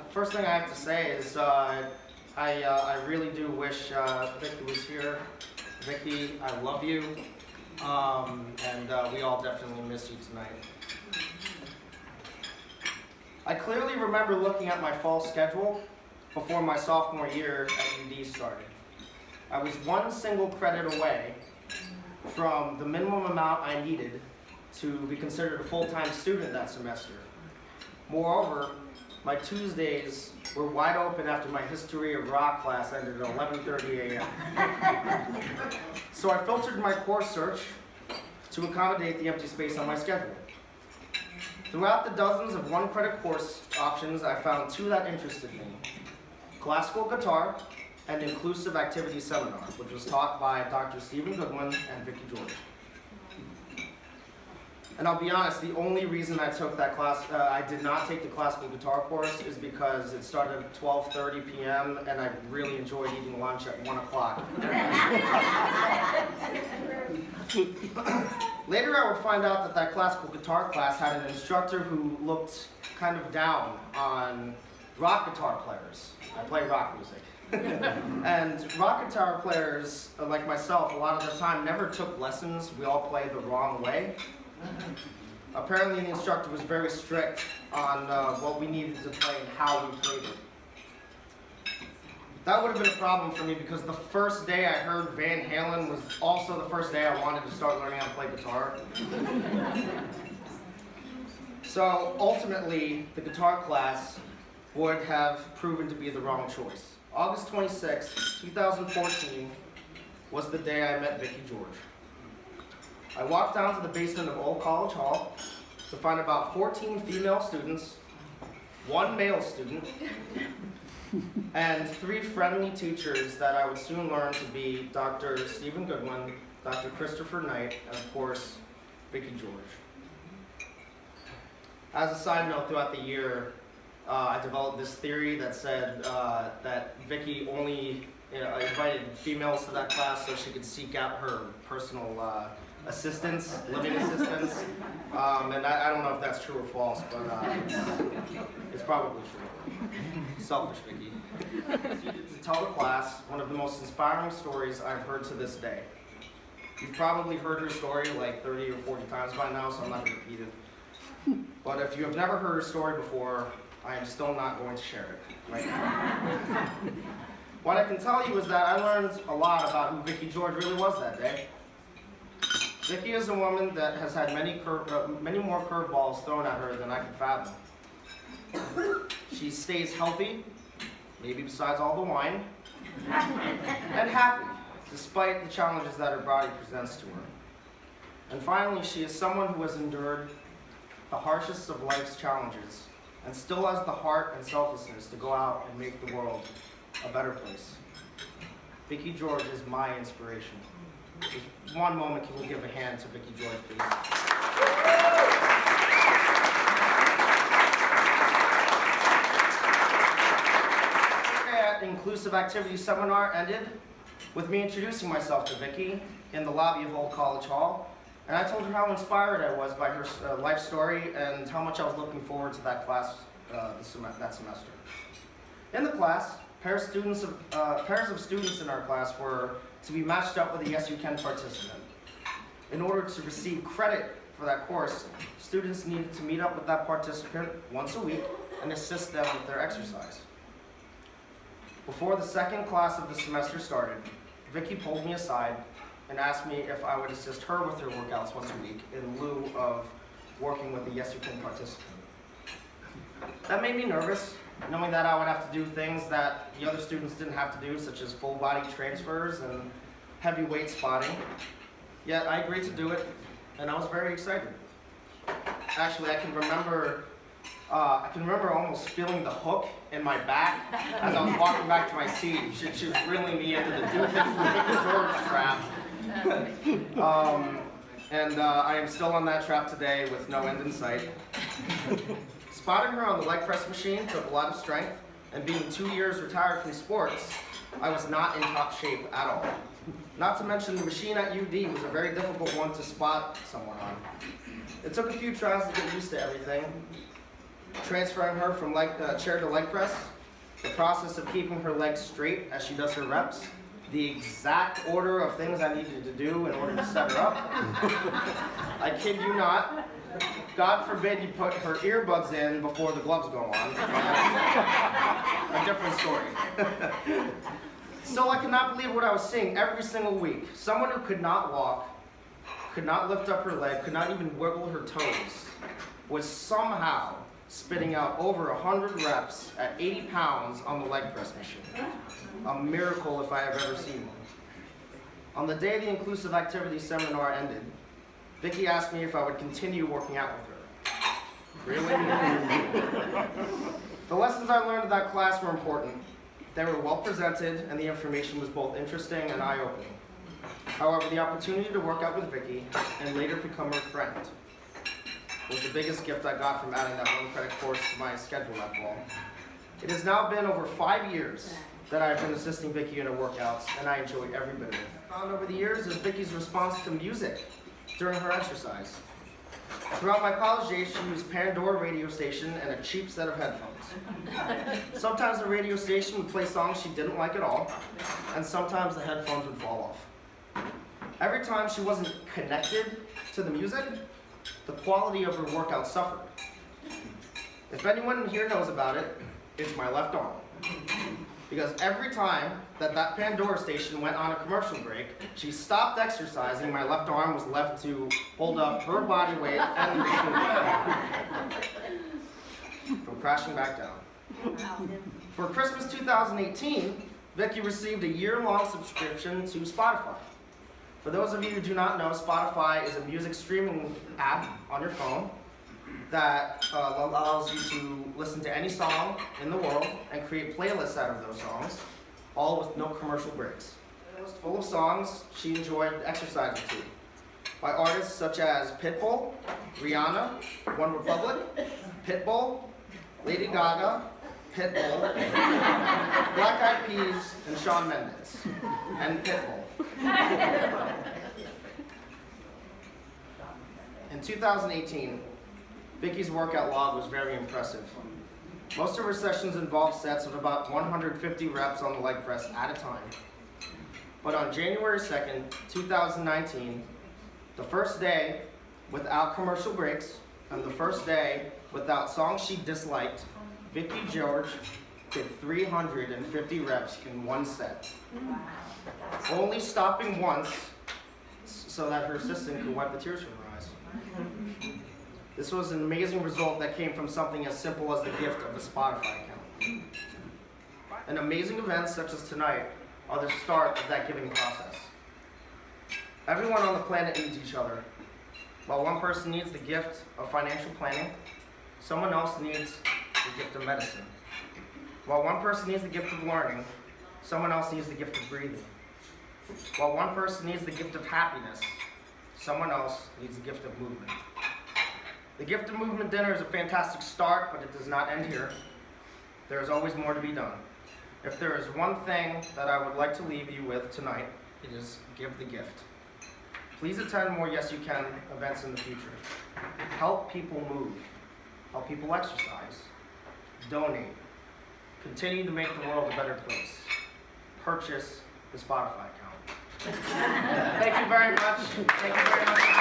First thing I have to say is I really do wish Vicky was here. Vicky, I love you, and we all definitely miss you tonight. I clearly remember looking at my fall schedule before my sophomore year at UD started. I was one single credit away from the minimum amount I needed to be considered a full-time student that semester. Moreover, my Tuesdays were wide open after my history of rock class ended at 11:30 a.m. So I filtered my course search to accommodate the empty space on my schedule. Throughout the dozens of one-credit course options, I found two that interested me: classical guitar and inclusive activity seminar, which was taught by Dr. Stephen Goodwin and Vicky George. And I'll be honest, the only reason I took that class, I did not take the classical guitar course, is because it started at 12:30 p.m. and I really enjoyed eating lunch at 1 o'clock. Later I would find out that classical guitar class had an instructor who looked kind of down on rock guitar players. I play rock music. And rock guitar players, like myself, a lot of the time never took lessons. We all play the wrong way. Apparently the instructor was very strict on what we needed to play and how we played it. That would have been a problem for me because the first day I heard Van Halen was also the first day I wanted to start learning how to play guitar. So ultimately, the guitar class would have proven to be the wrong choice. August 26, 2014 was the day I met Vicky George. I walked down to the basement of Old College Hall to find about 14 female students, one male student, and 3 friendly teachers that I would soon learn to be Dr. Stephen Goodwin, Dr. Christopher Knight, and of course, Vicky George. As a side note, throughout the year, I developed this theory that said that Vicky only invited females to that class so she could seek out her personal assistants, living assistants, and I don't know if that's true or false, but it's probably true. Selfish Vicky. To tell the class one of the most inspiring stories I've heard to this day. You've probably heard her story like 30 or 40 times by now, so I'm not going to repeat it. But if you have never heard her story before, I am still not going to share it right now. What I can tell you is that I learned a lot about who Vicky George really was that day. Vicky is a woman that has had many more curveballs thrown at her than I could fathom. She stays healthy, maybe besides all the wine, and happy, despite the challenges that her body presents to her. And finally, she is someone who has endured the harshest of life's challenges and still has the heart and selflessness to go out and make the world a better place. Vicky George is my inspiration. Just one moment, can we give a hand to Vicky George, please? Inclusive Activity Seminar ended with me introducing myself to Vicky in the lobby of Old College Hall, and I told her how inspired I was by her life story and how much I was looking forward to that class that semester. In the class, pairs of students in our class were to be matched up with a Yes You Can participant. In order to receive credit for that course, students needed to meet up with that participant once a week and assist them with their exercise. Before the second class of the semester started, Vicky pulled me aside and asked me if I would assist her with her workouts once a week in lieu of working with a Yes You Can participant. That made me nervous, knowing that I would have to do things that the other students didn't have to do, such as full body transfers and heavy weight spotting. Yet I agreed to do it, and I was very excited. Actually, I can remember almost feeling the hook in my back as I was walking back to my seat. She was reeling me into the Do Things for Vicky George trap. And I am still on that trap today with no end in sight. Spotting her on the leg press machine took a lot of strength, and being 2 years retired from sports, I was not in top shape at all. Not to mention the machine at UD was a very difficult one to spot someone on. It took a few tries to get used to everything, transferring her from chair to leg press, the process of keeping her legs straight as she does her reps, the exact order of things I needed to do in order to set her up. I kid you not. God forbid you put her earbuds in before the gloves go on. A different story. So I could not believe what I was seeing every single week. Someone who could not walk, could not lift up her leg, could not even wiggle her toes, was somehow spitting out over 100 reps at 80 pounds on the leg press machine. A miracle if I have ever seen one. On the day the inclusive activity seminar ended, Vicki asked me if I would continue working out with her. Really? The lessons I learned in that class were important. They were well presented, and the information was both interesting and eye-opening. However, the opportunity to work out with Vicki and later become her friend was the biggest gift I got from adding that one-credit course to my schedule that fall. It has now been over 5 years that I have been assisting Vicki in her workouts, and I enjoy every bit of it. What I found over the years is Vicki's response to music during her exercise. Throughout my college days, she used Pandora radio station and a cheap set of headphones. Sometimes the radio station would play songs she didn't like at all, and sometimes the headphones would fall off. Every time she wasn't connected to the music, the quality of her workout suffered. If anyone here knows about it, it's my left arm. Because every time that Pandora station went on a commercial break, she stopped exercising, my left arm was left to hold up her body weight and the machine from crashing back down. For Christmas 2018, Vicki received a year-long subscription to Spotify. For those of you who do not know, Spotify is a music streaming app on your phone that allows you to listen to any song in the world and create playlists out of those songs, all with no commercial breaks. It was full of songs she enjoyed exercising to, by artists such as Pitbull, Rihanna, One Republic, Pitbull, Lady Gaga, Pitbull, Black Eyed Peas, and Shawn Mendes, and Pitbull. In 2018, Vicki's workout log was very impressive. Most of her sessions involved sets of about 150 reps on the leg press at a time. But on January 2nd, 2019, the first day without commercial breaks, and the first day without songs she disliked, Vicki George did 350 reps in one set. Only stopping once so that her assistant could wipe the tears from her eyes. This was an amazing result that came from something as simple as the gift of a Spotify account. And amazing events such as tonight are the start of that giving process. Everyone on the planet needs each other. While one person needs the gift of financial planning, someone else needs the gift of medicine. While one person needs the gift of learning, someone else needs the gift of breathing. While one person needs the gift of happiness, someone else needs the gift of movement. The Gift of Movement dinner is a fantastic start, but it does not end here. There is always more to be done. If there is one thing that I would like to leave you with tonight, it is give the gift. Please attend more Yes You Can events in the future. Help people move. Help people exercise. Donate. Continue to make the world a better place. Purchase the Spotify account. Thank you very much. Thank you very much.